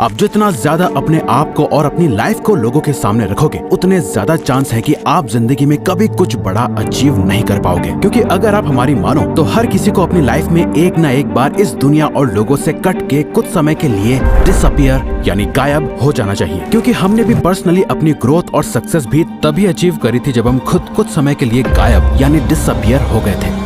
आप जितना ज्यादा अपने आप को और अपनी लाइफ को लोगों के सामने रखोगे, उतने ज्यादा चांस है कि आप जिंदगी में कभी कुछ बड़ा अचीव नहीं कर पाओगे। क्योंकि अगर आप हमारी मानो तो हर किसी को अपनी लाइफ में एक ना एक बार इस दुनिया और लोगों से कट के कुछ समय के लिए डिसअपियर यानी गायब हो जाना चाहिए। क्योंकि हमने भी पर्सनली अपनी ग्रोथ और सक्सेस भी तभी अचीव करी थी जब हम खुद कुछ समय के लिए गायब यानी डिसअपियर हो गए थे।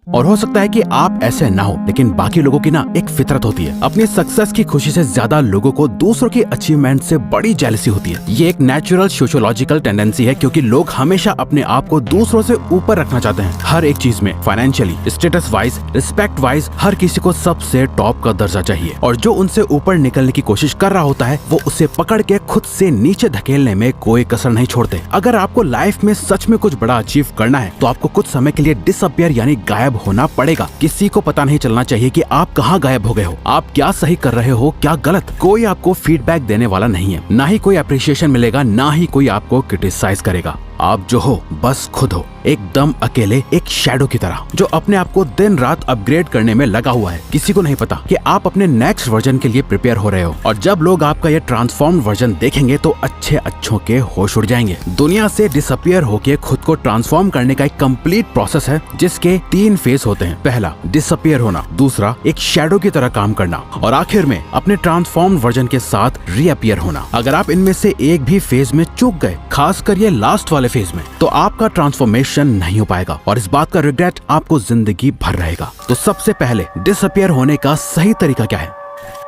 और हो सकता है कि आप ऐसे ना हो, लेकिन बाकी लोगों की ना एक फितरत होती है, अपनी सक्सेस की खुशी से ज्यादा लोगों को दूसरों की अचीवमेंट से बड़ी जेलसी होती है। ये एक नेचुरल सोशियोलॉजिकल टेंडेंसी है, क्योंकि लोग हमेशा अपने आप को दूसरों से ऊपर रखना चाहते हैं। हर एक चीज में, financially, status wise, respect wise, हर किसी को सबसे टॉप का दर्जा चाहिए। और जो उनसे ऊपर निकलने की कोशिश कर रहा होता है, वो उसे पकड़ के खुद से नीचे धकेलने में कोई कसर नहीं छोड़ते। अगर आपको लाइफ में सच में कुछ बड़ा अचीव करना है, तो आपको कुछ समय के लिए डिसअपियर यानी गायब होना पड़ेगा। किसी को पता नहीं चलना चाहिए कि आप कहाँ गायब हो गए हो, आप क्या सही कर रहे हो, क्या गलत। कोई आपको फीडबैक देने वाला नहीं है, ना ही कोई अप्रिशिएशन मिलेगा, ना ही कोई आपको क्रिटिसाइज करेगा। आप जो हो बस खुद हो, एकदम अकेले, एक शैडो की तरह, जो अपने आप को दिन रात अपग्रेड करने में लगा हुआ है। किसी को नहीं पता कि आप अपने नेक्स्ट वर्जन के लिए प्रिपेयर हो रहे हो। और जब लोग आपका ये ट्रांसफॉर्म्ड वर्जन देखेंगे तो अच्छों के होश उड़ जाएंगे। दुनिया से डिसअपियर होके खुद को ट्रांसफॉर्म करने का एक कंप्लीट प्रोसेस है, जिसके 3 फेज होते हैं। पहला डिसअपियर होना, दूसरा एक शैडो की तरह काम करना, और आखिर में अपने ट्रांसफॉर्म्ड वर्जन के साथ रीअपियर होना। अगर आप इनमें से एक भी फेज में चूक गए, खासकर ये लास्ट वाले फेज में, तो आपका ट्रांसफॉर्मेशन नहीं हो पाएगा और इस बात का रिग्रेट आपको जिंदगी भर रहेगा। तो सबसे पहले डिसअपियर होने का सही तरीका क्या है?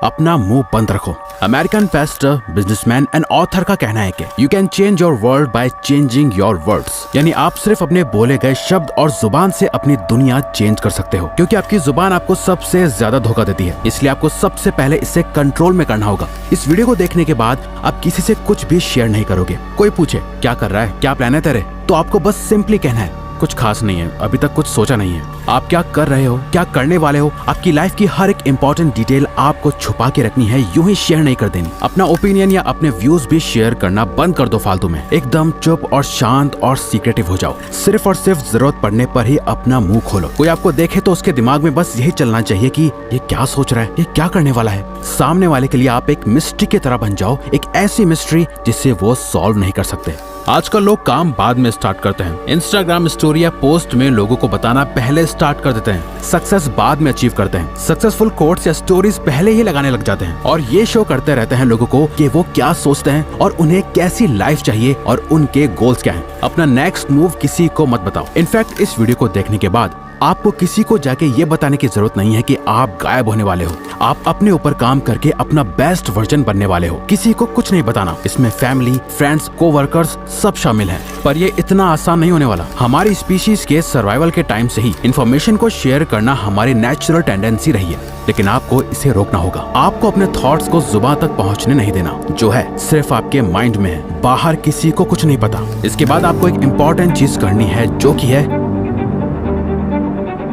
अपना मुंह बंद रखो। American Pasteur, businessman and author का कहना है कि you can change your world by changing your words, यानी आप सिर्फ अपने बोले गए शब्द और जुबान से अपनी दुनिया चेंज कर सकते हो। क्योंकि आपकी जुबान आपको सबसे ज्यादा धोखा देती है, इसलिए आपको सबसे पहले इसे कंट्रोल में करना होगा। इस वीडियो को देखने के बाद आप किसी से कुछ भी शेयर नहीं करोगे। कोई पूछे क्या कर रहा है, क्या प्लान है तेरे, तो आपको बस सिंपली कहना है कुछ खास नहीं है, अभी तक कुछ सोचा नहीं है। आप क्या कर रहे हो, क्या करने वाले हो, आपकी लाइफ की हर एक इंपॉर्टेंट डिटेल आपको छुपा के रखनी है, यूं ही शेयर नहीं कर देनी। अपना ओपिनियन या अपने व्यूज भी शेयर करना बंद कर दो फालतू में। एकदम चुप और शांत और सीक्रेटिव हो जाओ। सिर्फ और सिर्फ जरूरत पड़ने पर ही अपना मुंह खोलो। कोई आपको देखे तो उसके दिमाग में बस यही चलना चाहिए कि ये क्या सोच रहा है, ये क्या करने वाला है। सामने वाले के लिए आप एक मिस्ट्री की तरह बन जाओ, एक ऐसी मिस्ट्री जिसे वो सॉल्व नहीं कर सकते। आजकल लोग काम बाद में स्टार्ट करते हैं। इंस्टाग्राम स्टोरी या पोस्ट में लोगों को बताना पहले स्टार्ट कर देते हैं। सक्सेस बाद में अचीव करते हैं। सक्सेसफुल कोट्स या स्टोरीज पहले ही लगाने लग जाते हैं और ये शो करते रहते हैं लोगों को कि वो क्या सोचते हैं और उन्हें कैसी लाइफ चाहिए और उनके गोल्स क्या हैं। अपना नेक्स्ट मूव किसी को मत बताओ। इनफैक्ट इस वीडियो को देखने के बाद आपको किसी को जाके ये बताने की जरूरत नहीं है कि आप गायब होने वाले हो। आप अपने ऊपर काम करके अपना बेस्ट वर्जन बनने वाले हो। किसी को कुछ नहीं बताना। इसमें फैमिली, फ्रेंड्स, कोवर्कर्स सब शामिल हैं। पर ये इतना आसान नहीं होने वाला। हमारी स्पीशीज के सर्वाइवल के टाइम से ही इंफॉर्मेशन को शेयर करना हमारी नेचुरल टेंडेंसी रही है, लेकिन आपको इसे रोकना होगा। आपको अपने थॉट्स को जुबान तक पहुंचने नहीं देना। जो है सिर्फ आपके माइंड में है, बाहर किसी को कुछ नहीं पता। इसके बाद आपको एक इम्पोर्टेंट चीज करनी है, जो की है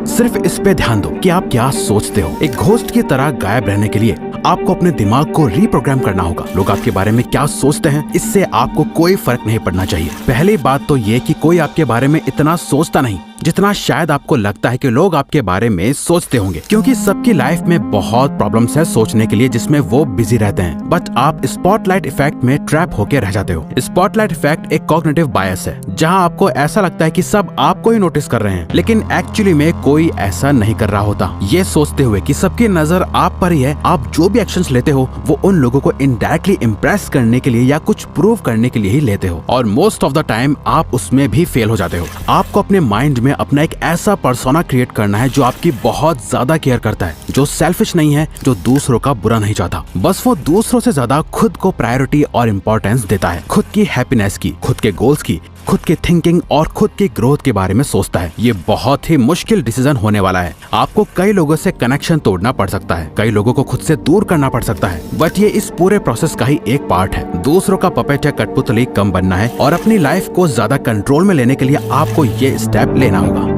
सिर्फ इस पे ध्यान दो कि आप क्या सोचते हो। एक घोस्ट की तरह गायब रहने के लिए आपको अपने दिमाग को रीप्रोग्राम करना होगा। लोग आपके बारे में क्या सोचते हैं, इससे आपको कोई फर्क नहीं पड़ना चाहिए। पहली बात तो ये कि कोई आपके बारे में इतना सोचता नहीं जितना शायद आपको लगता है कि लोग आपके बारे में सोचते होंगे। क्योंकि सबकी लाइफ में बहुत प्रॉब्लम्स है सोचने के लिए, जिसमें वो बिजी रहते हैं। बट आप स्पॉटलाइट इफेक्ट में ट्रैप होकर रह जाते हो। स्पॉटलाइट इफेक्ट एक कॉग्निटिव बायस है, जहां आपको ऐसा लगता है कि सब आपको ही नोटिस कर रहे हैं, लेकिन एक्चुअली में कोई ऐसा नहीं कर रहा होता। ये सोचते हुए कि सबकी नजर आप पर ही है, आप जो भी एक्शंस लेते हो वो उन लोगों को इनडायरेक्टली इम्प्रेस करने के लिए या कुछ प्रूव करने के लिए ही लेते हो, और मोस्ट ऑफ द टाइम आप उसमें भी फेल हो जाते हो। आपको अपने माइंड में अपना एक ऐसा पर्सोना क्रिएट करना है जो आपकी बहुत ज्यादा केयर करता है, जो सेल्फिश नहीं है, जो दूसरों का बुरा नहीं चाहता। बस वो दूसरों से ज्यादा खुद को प्रायोरिटी और इम्पोर्टेंस देता है। खुद की हैप्पीनेस की, खुद के गोल्स की, खुद की थिंकिंग और खुद की ग्रोथ के बारे में सोचता है। ये बहुत ही मुश्किल डिसीजन होने वाला है। आपको कई लोगों से कनेक्शन तोड़ना पड़ सकता है, कई लोगों को खुद से दूर करना पड़ सकता है, बट ये इस पूरे प्रोसेस का ही एक पार्ट है। दूसरों का पपेट या कठपुतली कम बनना है और अपनी लाइफ को ज्यादा कंट्रोल में लेने के लिए आपको ये स्टेप लेना होगा।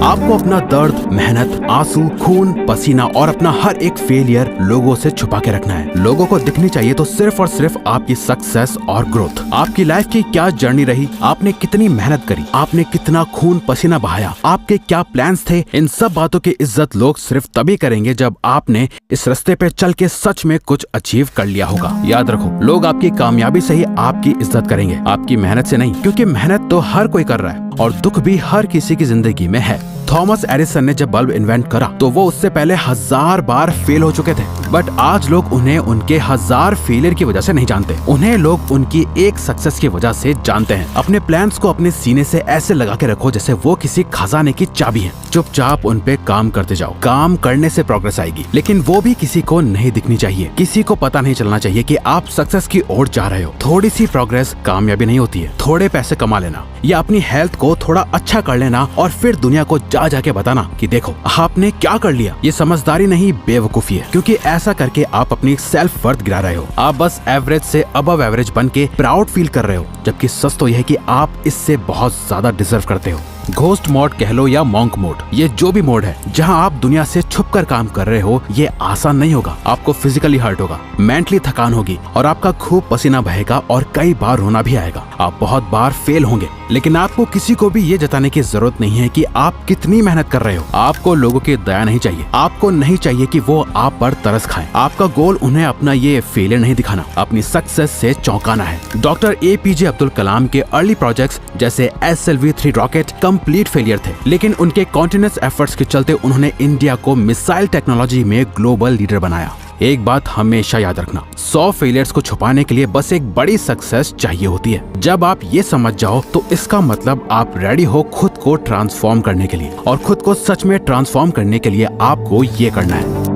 आपको अपना दर्द, मेहनत, आंसू, खून, पसीना और अपना हर एक फेलियर लोगों से छुपा के रखना है। लोगों को दिखनी चाहिए तो सिर्फ और सिर्फ आपकी सक्सेस और ग्रोथ। आपकी लाइफ की क्या जर्नी रही, आपने कितनी मेहनत करी, आपने कितना खून पसीना बहाया, आपके क्या प्लान्स थे, इन सब बातों की इज्जत लोग सिर्फ तभी करेंगे जब आपने इस रास्ते पे चल के सच में कुछ अचीव कर लिया होगा। याद रखो, लोग आपकी कामयाबी से ही आपकी इज्जत करेंगे, आपकी मेहनत से नहीं, क्योंकि मेहनत तो हर कोई कर रहा है और दुख भी हर किसी की जिंदगी में है। थॉमस एडिसन ने जब बल्ब इन्वेंट करा तो वो उससे पहले 1000 बार फेल हो चुके थे, बट आज लोग उन्हें उनके 1000 फेलियर की वजह से नहीं जानते, उन्हें लोग उनकी एक सक्सेस की वजह से जानते हैं। अपने प्लान्स को अपने सीने से ऐसे लगा के रखो जैसे वो किसी खजाने की चाबी है। चुपचाप उन पे काम करते जाओ, काम करने से प्रोग्रेस आएगी, लेकिन वो भी किसी को नहीं दिखनी चाहिए। किसी को पता नहीं चलना चाहिए कि आप सक्सेस की ओर जा रहे हो। थोड़ी सी प्रोग्रेस कामयाबी नहीं होती है। थोड़े पैसे कमा लेना या अपनी हेल्थ को थोड़ा अच्छा कर लेना और फिर दुनिया को जाके बताना कि देखो आपने क्या कर लिया, ये समझदारी नहीं, बेवकूफी है, क्योंकि ऐसा करके आप अपनी सेल्फ वर्थ गिरा रहे हो। आप बस एवरेज से अबव एवरेज बन के प्राउड फील कर रहे हो, जबकि सच तो यह है कि आप इससे बहुत ज्यादा डिजर्व करते हो। घोस्ट मोड कह लो या मॉन्क मोड, ये जो भी मोड है जहां आप दुनिया से छुपकर काम कर रहे हो, ये आसान नहीं होगा। आपको फिजिकली हर्ट होगा, मेंटली थकान होगी और आपका खूब पसीना बहेगा और कई बार रोना भी आएगा। आप बहुत बार फेल होंगे, लेकिन आपको किसी को भी ये जताने की जरूरत नहीं है कि आप कितनी मेहनत कर रहे हो। आपको लोगों की दया नहीं चाहिए, आपको नहीं चाहिए कि वो आप पर तरस खाएं। आपका गोल उन्हें अपना ये फेलियर नहीं दिखाना, अपनी सक्सेस से चौंकाना है। डॉक्टर APJ अब्दुल कलाम के अर्ली प्रोजेक्ट्स जैसे SLV-3 रॉकेट कंप्लीट फेलियर थे, लेकिन उनके कॉन्टिन्यूअस एफर्ट्स के चलते उन्होंने इंडिया को मिसाइल टेक्नोलॉजी में ग्लोबल लीडर बनाया। एक बात हमेशा याद रखना, 100 फेलियर्स को छुपाने के लिए बस एक बड़ी सक्सेस चाहिए होती है। जब आप ये समझ जाओ तो इसका मतलब आप रेडी हो खुद को ट्रांसफॉर्म करने के लिए, और खुद को सच में ट्रांसफॉर्म करने के लिए आपको ये करना है।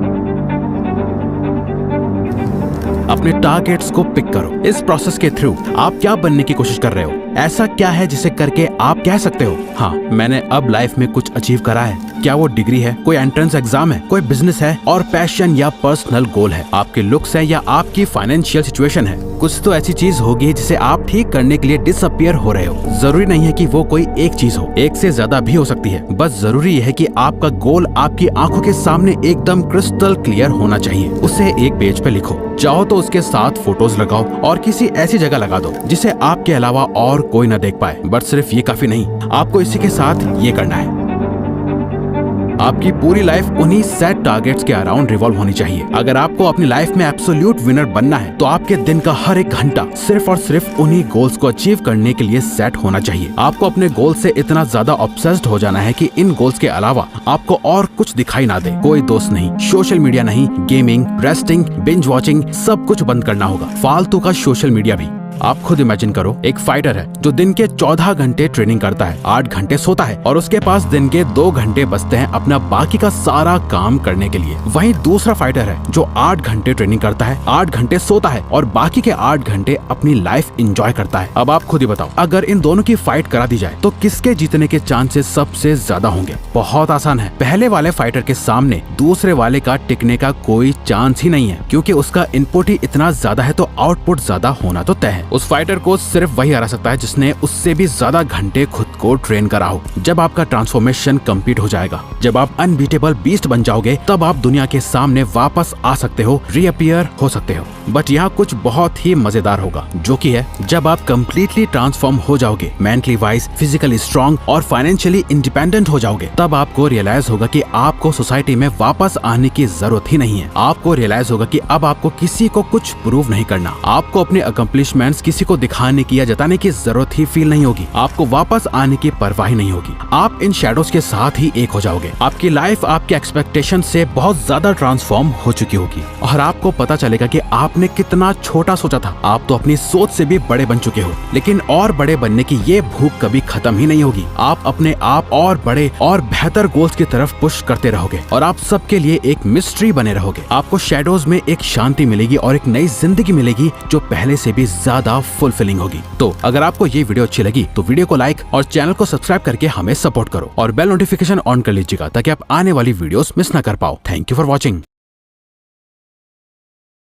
अपने टारगेट्स को पिक करो। इस प्रोसेस के थ्रू आप क्या बनने की कोशिश कर रहे हो, ऐसा क्या है जिसे करके आप कह सकते हो हाँ मैंने अब लाइफ में कुछ अचीव करा है। क्या वो डिग्री है, कोई एंट्रेंस एग्जाम है, कोई बिजनेस है और पैशन या पर्सनल गोल है, आपके लुक्स है या आपकी फाइनेंशियल सिचुएशन है। कुछ तो ऐसी चीज होगी जिसे आप ठीक करने के लिए डिसअपियर हो रहे हो। जरूरी नहीं है कि वो कोई एक चीज हो, एक से ज्यादा भी हो सकती है। बस जरूरी है कि आपका गोल आपकी आंखों के सामने एकदम क्रिस्टल क्लियर होना चाहिए। उसे एक पेज पे लिखो, चाहो तो उसके साथ फोटोज लगाओ और किसी ऐसी जगह लगा दो जिसे आपके अलावा और कोई न देख पाए। बट सिर्फ ये काफी नहीं, आपको इसी के साथ ये करना है। आपकी पूरी लाइफ उन्हीं सेट टारगेट्स के अराउंड रिवॉल्व होनी चाहिए। अगर आपको अपनी लाइफ में एब्सोल्यूट विनर बनना है तो आपके दिन का हर एक घंटा सिर्फ और सिर्फ उन्हीं गोल्स को अचीव करने के लिए सेट होना चाहिए। आपको अपने गोल से इतना ज्यादा ऑब्सेस्ड हो जाना है कि इन गोल्स के अलावा आपको और कुछ दिखाई ना दे। कोई दोस्त नहीं, सोशल मीडिया नहीं, गेमिंग, रेस्टिंग, बिंज वॉचिंग, सब कुछ बंद करना होगा, फालतू का सोशल मीडिया भी। आप खुद इमेजिन करो, एक फाइटर है जो दिन के 14 घंटे ट्रेनिंग करता है, 8 घंटे सोता है और उसके पास दिन के 2 घंटे बचते हैं अपना बाकी का सारा काम करने के लिए। वहीं दूसरा फाइटर है जो 8 घंटे ट्रेनिंग करता है, 8 घंटे सोता है और बाकी के 8 घंटे अपनी लाइफ एंजॉय करता है। अब आप खुद ही बताओ, अगर इन दोनों की फाइट करा दी जाए तो किसके जीतने के चांसेस सबसे ज्यादा होंगे? बहुत आसान है, पहले वाले फाइटर के सामने दूसरे वाले का टिकने का कोई चांस ही नहीं है, क्योंकि उसका इनपुट ही इतना ज्यादा है तो आउटपुट ज्यादा होना तो तय है। उस फाइटर को सिर्फ वही हरा सकता है जिसने उससे भी ज्यादा घंटे खुद को ट्रेन करा हो। जब आपका ट्रांसफॉर्मेशन कंप्लीट हो जाएगा, जब आप अनबीटेबल बीस्ट बन जाओगे, तब आप दुनिया के सामने वापस आ सकते हो, रीअपियर हो सकते हो। बट यहाँ कुछ बहुत ही मजेदार होगा, जो कि है जब आप कम्प्लीटली ट्रांसफॉर्म हो जाओगे, मेंटली वाइज, फिजिकली स्ट्रॉन्ग और फाइनेंशियली इंडिपेंडेंट हो जाओगे, तब आपको रियलाइज होगा कि आपको सोसाइटी में वापस आने की जरूरत ही नहीं है। आपको रियलाइज होगा कि अब आपको किसी को कुछ प्रूव नहीं करना, आपको अपने अकम्प्लिशमेंट्स किसी को दिखाने की या जताने की जरूरत ही फील नहीं होगी, आपको वापस आने की परवाह नहीं होगी। आप इन शैडोज के साथ ही एक हो जाओगे। आपकी लाइफ आपके एक्सपेक्टेशन से बहुत ज्यादा ट्रांसफॉर्म हो चुकी होगी और आपको पता चलेगा कि आपने कितना छोटा सोचा था। आप तो अपनी सोच से भी बड़े बन चुके हो, लेकिन और बड़े बनने की ये भूख कभी खत्म ही नहीं होगी। आप अपने आप और बड़े और बेहतर गोल्स की तरफ पुश करते रहोगे और आप सबके लिए एक मिस्ट्री बने रहोगे। आपको शैडोज में एक शांति मिलेगी और एक नई जिंदगी मिलेगी जो पहले से भी ज्यादा फुलफिलिंग होगी। तो अगर आपको ये वीडियो अच्छी लगी तो वीडियो को लाइक और चैनल को सब्सक्राइब करके हमें सपोर्ट करो और बेल नोटिफिकेशन ऑन कर लीजिएगा ताकि आप आने वाली वीडियोस मिस ना कर पाओ। Thank you for watching.